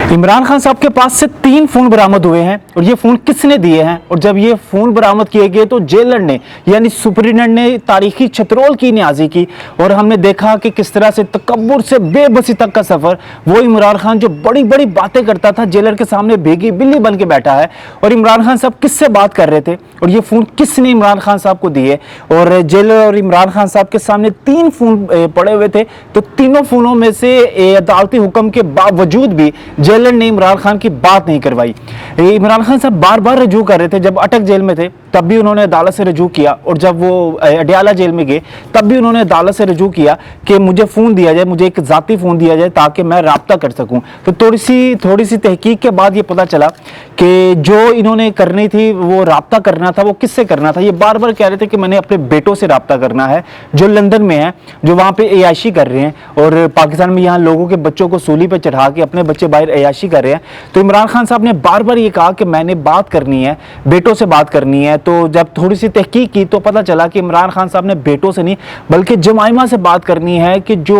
इमरान खान साहब के पास से 3 फोन बरामद हुए हैं और ये फोन किसने दिए हैं। और जब ये फोन बरामद किए गए तो जेलर ने यानी सुप्रीडेंट ने तारीखी छतरोल की न्याजी की और हमने देखा कि किस तरह से तकब्बुर से बेबसी तक का सफर वो इमरान खान जो बड़ी बड़ी बातें करता था जेलर के सामने भीगी बिल्ली बन के बैठा है। और इमरान खान साहब किससे बात कर रहे थे और ये फोन किसने इमरान खान साहब को दिए। और जेलर और इमरान खान साहब के सामने 3 फोन पड़े हुए थे तो तीनों फोनों में से अदालती हुक्म के बावजूद भी जेलर ने इमरान खान की बात नहीं करवाई। इमरान खान साहब बार बार रजू कर रहे थे, जब अटक जेल में थे तब भी उन्होंने अदालत से रजू किया और जब वो अडयाला जेल में गए तब भी उन्होंने अदालत से रजू किया कि मुझे फ़ोन दिया जाए, मुझे एक ज़ाती फ़ोन दिया जाए ताकि मैं राब्ता कर सकूं। तो थोड़ी सी तहकीक के बाद ये पता चला कि जो इन्होंने करनी थी वो राब्ता करना था, वो किससे करना था। ये बार बार कह रहे थे कि मैंने अपने बेटों से राब्ता करना है जो लंदन में है, जो वहाँ पे अयाशी कर रहे हैं और पाकिस्तान में यहाँ लोगों के बच्चों को सूली पर चढ़ा के अपने बच्चे बाहर अयाशी कर रहे हैं। तो इमरान खान साहब ने बार बार ये कहा कि मैंने बात करनी है, बेटों से बात करनी है। तो जब थोड़ी सी तहकीक की तो पता चला कि इमरान खान साहब ने बेटों से नहीं बल्कि जमाइमा से बात करनी है कि जो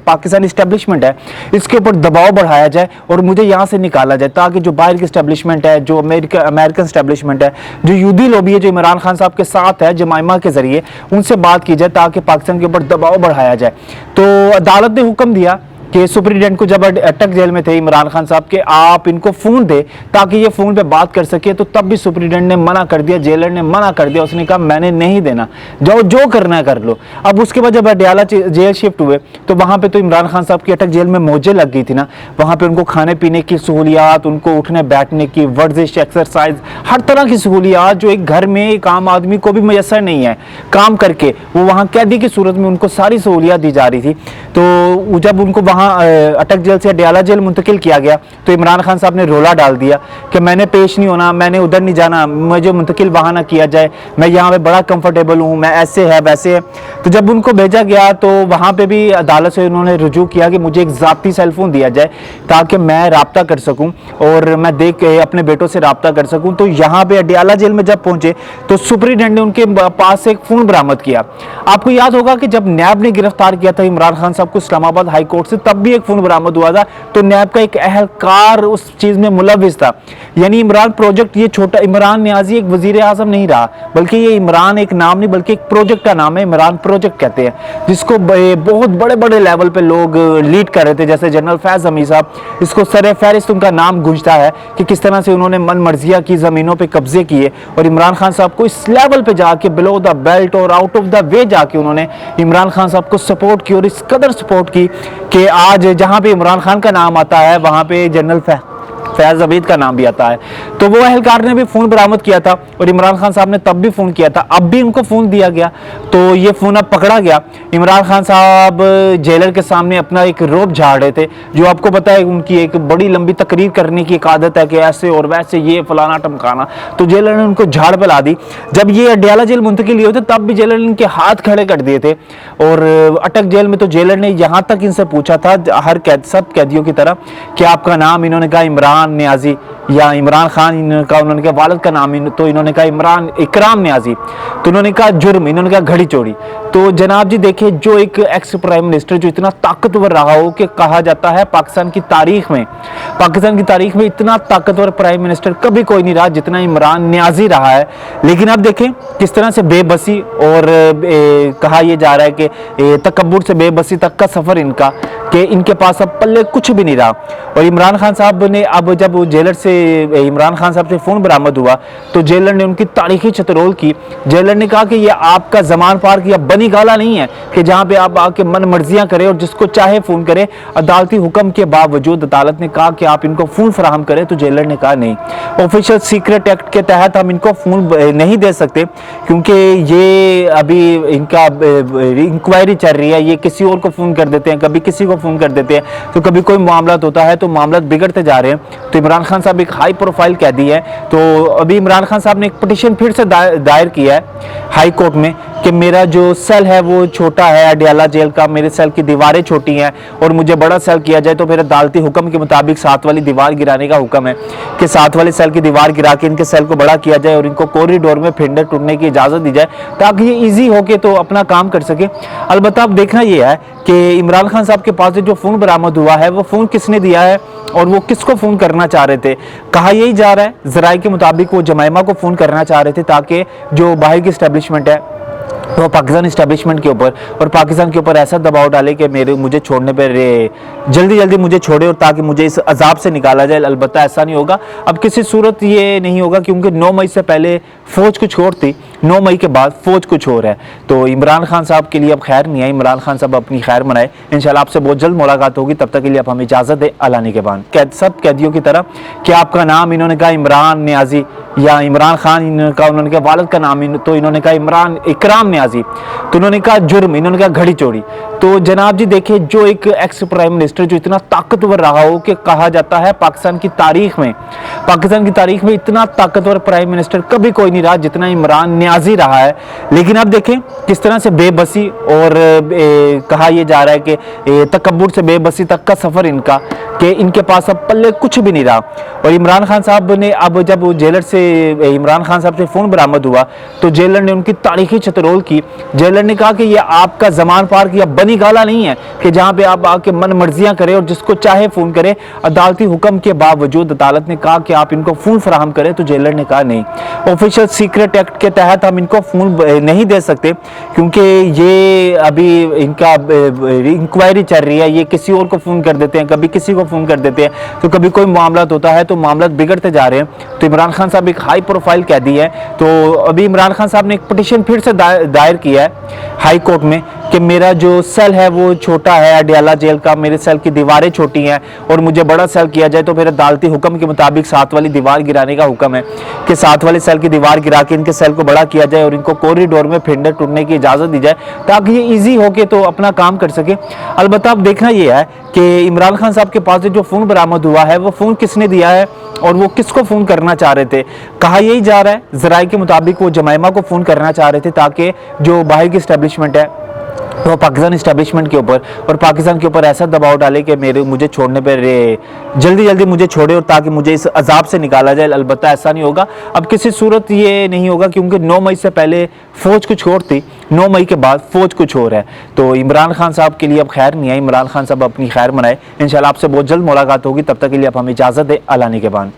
पाकिस्तानी इस्टेब्लिशमेंट है इसके ऊपर दबाव बढ़ाया जाए और मुझे यहाँ से निकाला जाए ताकि जो बाहर की इस्टेब्लिशमेंट है, जो अमेरिकन इस्टेब्लिशमेंट है, जो यूदी लॉबी है जो इमरान खान साहब के साथ है जमाइमा के जरिए, उनसे बात की जाए ताकि पाकिस्तान के ऊपर दबाव बढ़ाया जाए। तो अदालत ने हुक्म दिया कि सुप्रीडेंट को जब अटक जेल में थे इमरान खान साहब के आप इनको फ़ोन दे ताकि ये फ़ोन पे बात कर सके। तो तब भी सुप्रीडेंट ने मना कर दिया, जेलर ने मना कर दिया, उसने कहा मैंने नहीं देना, जाओ जो करना है कर लो। अब उसके बाद जब अडयाला जेल शिफ्ट हुए तो वहाँ पे तो इमरान खान साहब की अटक जेल में मौजें लग गई थी ना, वहाँ पे उनको खाने पीने की सहूलियात, उनको उठने बैठने की, वर्जिश, एक्सरसाइज, हर तरह की सहूलियात जो एक घर में एक आम आदमी को भी मैसर नहीं है काम करके, वो वहाँ कैदी की सूरत में उनको सारी सहूलियात दी जा रही थी। तो जब उनको वहाँ अटक जेल से अडयाला जेल मुंतकिल किया गया तो इमरान खान साहब ने रोला डाल दिया कि मैंने पेश नहीं होना, मैंने उधर नहीं जाना, मुझे मुंतकिल वहाँ ना किया जाए, मैं यहाँ पे बड़ा कंफर्टेबल हूँ, मैं ऐसे है वैसे है। तो जब उनको भेजा गया तो वहाँ पे भी अदालत से उन्होंने रुजू किया कि मुझे एक ज़ाती सेलफोन दिया जाए ताकि मैं राब्ता कर सकूँ और मैं देख के अपने बेटों से राब्ता कर सकूँ। तो यहाँ पे अडयाला जेल में जब पहुँचे तो सुप्रीडेंट ने उनके पास से एक फ़ोन बरामद किया। आपको याद होगा कि जब नैब ने गिरफ्तार किया था इमरान खान साहब को इस्लामाबाद हाई कोर्ट से, तब भी एक फोन बरामद हुआ था। तो नैब का एक अहलकार उस चीज में मुलविस था। यानी इमरान प्रोजेक्ट, ये छोटा इमरान न्याजी एक वजीर आजम नहीं रहा बल्कि ये इमरान एक नाम नहीं बल्कि एक प्रोजेक्ट का नाम है, इमरान प्रोजेक्ट कहते हैं, जिसको बहुत बड़े बड़े लेवल पे लोग लीड कर रहे थे जैसे जनरल फैज हमीद साहब। इसको सरे फहरिस्त उनका नाम गूंजता है कि किस तरह से उन्होंने मन मर्जिया की जमीनों पर कब्जे किए और इमरान खान साहब को इस लेवल पे जाके बिलो द बेल्ट और आउट ऑफ द वे जाके उन्होंने इमरान खान साहब को सपोर्ट की और इस कदर सपोर्ट की कि आज जहां पे इमरान खान का नाम आता है वहां पे जनरल फैज अबीद का नाम भी आता है। तो वो अहलकार ने भी फ़ोन बरामद किया था और इमरान खान साहब ने तब भी फ़ोन किया था, अब भी उनको फ़ोन दिया गया। तो ये फ़ोन अब पकड़ा गया। इमरान खान साहब जेलर के सामने अपना एक रोब झाड़ रहे थे, जो आपको पता है उनकी एक बड़ी लंबी तकरीर करने की एक आदत है कि ऐसे और वैसे, ये फलाना टमकाना। तो जेलर ने उनको झाड़ पिला दी। जब ये अडयाला जेल मुंतकिल हुए थे तब भी जेलर ने इनके हाथ खड़े कर दिए थे और अटक जेल में तो जेलर ने यहाँ तक इनसे पूछा था हर सब कैदियों की तरह कि आपका नाम, इन्होंने कहा इमरान न्याजी या इमरान खान, इन्होंने कहा, उन्होंने कहा वालिद का नाम, तो इन्होंने कहा इमरान इकराम न्याजी, तो उन्होंने कहा जुर्म, इन्होंने कहा घड़ी चोरी। तो जनाब जी देखिए, जो एक एक्स प्राइम मिनिस्टर जो इतना ताकतवर रहा हो कि कहा जाता है पाकिस्तान की तारीख में इतना ताकतवर प्राइम मिनिस्टर कभी कोई नहीं रहा जितना इमरान न्याजी रहा है। लेकिन अब देखें किस तरह से बेबसी और कहा यह जा रहा है कि तकब्बुर से बेबसी तक का सफर इनका, कि इनके पास अब पल्ले कुछ भी नहीं रहा। और इमरान खान साहब ने अब जब जेलर से इमरान खान साहब से फ़ोन बरामद हुआ तो जेलर ने उनकी तारीखी छतरोल की। जेलर ने कहा कि ये आपका जमान पार्क या बनी गाला नहीं है कि जहाँ पे आप आके मन मर्जियाँ करें और जिसको चाहे फ़ोन करें। अदालती हुक्म के बावजूद अदालत ने कहा कि आप इनको फ़ोन फराहम करें, तो जेलर ने कहा नहीं, ऑफिशियल सीक्रेट एक्ट के तहत हम इनको फ़ोन नहीं दे सकते क्योंकि ये अभी इनका इंक्वायरी चल रही है, ये किसी और को फ़ोन कर देते हैं, कभी किसी को फ़ोन कर देते हैं, तो कभी कोई मामला होता है तो मामला बिगड़ते जा रहे हैं। तो इमरान खान साहब एक हाई प्रोफाइल कैदी है। तो अभी इमरान खान साहब ने एक पिटीशन फिर से दायर किया है हाई कोर्ट में कि मेरा जो सेल है वो छोटा है अडयाला जेल का, मेरे सेल की दीवारें छोटी हैं और मुझे बड़ा सेल किया जाए तो फिर अदालती हुक्म के मुताबिक साथ वाली दीवार गिराने का हुक्म है कि साथ वाले सेल की दीवार गिरा के इनके सेल को बड़ा किया जाए और इनको कॉरिडोर में फिरने टूटने की इजाज़त दी जाए ताकि ये ईजी होके तो अपना काम कर सके। अलबत्ता अब देखना ये है कि इमरान खान साहब के पास जो फ़ोन बरामद हुआ है वो फ़ोन किसने दिया है और वो किसको फ़ोन करना चाह रहे थे। कहा यही जा रहा है ज़राए के मुताबिक वो जमाइमा को फ़ोन करना चाह रहे थे ताकि जो बाहर की इस्टेब्लिशमेंट है वो पाकिस्तान इस्टेब्लिशमेंट के ऊपर और पाकिस्तान के ऊपर ऐसा दबाव डाले कि मुझे छोड़ने पर जल्दी जल्दी मुझे छोड़े और ताकि मुझे इस अजाब से निकाला जाए। अलबत्ता ऐसा नहीं होगा, अब किसी सूरत ये नहीं होगा क्योंकि 9 मई से पहले फ़ौज कुछ और थी, 9 मई के बाद फ़ौज कुछ और है। तो इमरान खान साहब के लिए अब खैर नहीं है, इमरान खान साहब अपनी खैर मनाए। इंशाल्लाह आपसे बहुत जल्द मुलाकात होगी, तब तक के लिए आप हमें इजाज़त दें। अल्लाह निगहबान। सब कैदियों की तरह कि आपका नाम इन्होंने कहा इमरान न्याजी या इमरान खान, इन्होंने कहा उन्होंने कहा वालिद का नाम तो इन्होंने कहा इमरान इकराम न्याजी, तो उन्होंने कहा जुर्म, इन्होंने कहा घड़ी चोरी। तो जनाब जी देखिए, जो एक एक्स प्राइम मिनिस्टर जो इतना ताकतवर रहा हो कि कहा जाता है पाकिस्तान की तारीख में इतना ताकतवर प्राइम मिनिस्टर कभी कोई नहीं रहा जितना इमरान न्याजी रहा है। लेकिन अब देखें किस तरह से बेबसी और कहा यह जा रहा है कि तकब्बुर से बेबसी तक का सफर इनका, कि इनके पास अब पल्ले कुछ भी नहीं रहा। और इमरान खान साहब ने अब जब जेलर से इमरान खान साहब से फ़ोन बरामद हुआ तो जेलर ने उनकी तारीखी चतरोल की। जेलर ने कहा कि ये आपका जमान पार्क या बनी गाला नहीं है कि जहां पे आप आके मन मर्जियां करें और जिसको चाहे फ़ोन करें। अदालती हुक्म के बावजूद अदालत ने कहा कि आप इनको फ़ोन फराहम करें, तो जेलर ने कहा नहीं, ऑफिशियल सीक्रेट एक्ट के तहत हम इनको फ़ोन नहीं दे सकते क्योंकि ये अभी इनका इंक्वायरी चल रही है, ये किसी और को फ़ोन कर देते हैं, कभी किसी को फ़ोन कर देते हैं, तो कभी कोई मामला होता है तो मामला बिगड़ते जा रहे हैं। तो इमरान खान साहब एक हाई प्रोफाइल कैदी है, तो अभी इमरान खान साहब ने एक पिटीशन फिर से दायर किया है हाई कोर्ट में कि मेरा जो सेल है वो छोटा है अडयाला जेल का, मेरे सेल की दीवारें छोटी हैं और मुझे बड़ा सेल किया जाए तो फिर अदालती हुक्म के मुताबिक साथ वाली दीवार गिराने का हुक्म है कि साथ वाले सेल की दीवार गिरा के इनके सेल को बड़ा किया जाए और इनको कॉरिडोर में फिरने टूटने की इजाज़त दी जाए ताकि ये ईजी होके तो अपना काम कर सके। अलबत्ता अब देखना ये है कि इमरान खान साहब के पास जो फ़ोन बरामद हुआ है वो फ़ोन किसने दिया है और वो किसको फ़ोन करना चाह रहे थे। कहा यही जा रहा है ज़राए के मुताबिक वो जमाइमा को फ़ोन करना चाह रहे थे ताकि जो बाहर की इस्टेब्लिशमेंट है वो पाकिस्तान इस्टेब्लिशमेंट के ऊपर और पाकिस्तान के ऊपर ऐसा दबाव डाले कि मुझे छोड़ने पर जल्दी जल्दी मुझे छोड़े और ताकि मुझे इस अजाब से निकाला जाए। अलबत्ता ऐसा नहीं होगा, अब किसी सूरत ये नहीं होगा क्योंकि 9 मई से पहले फ़ौज कुछ और थी, 9 मई के बाद फ़ौज कुछ और है। तो इमरान खान साहब के लिए अब खैर नहीं है, इमरान खान साहब अपनी खैर मनाए। इंशाल्लाह आपसे बहुत जल्द मुलाकात होगी, तब तक के लिए आप हमें इजाज़त दें। अल्लाह निगहबान।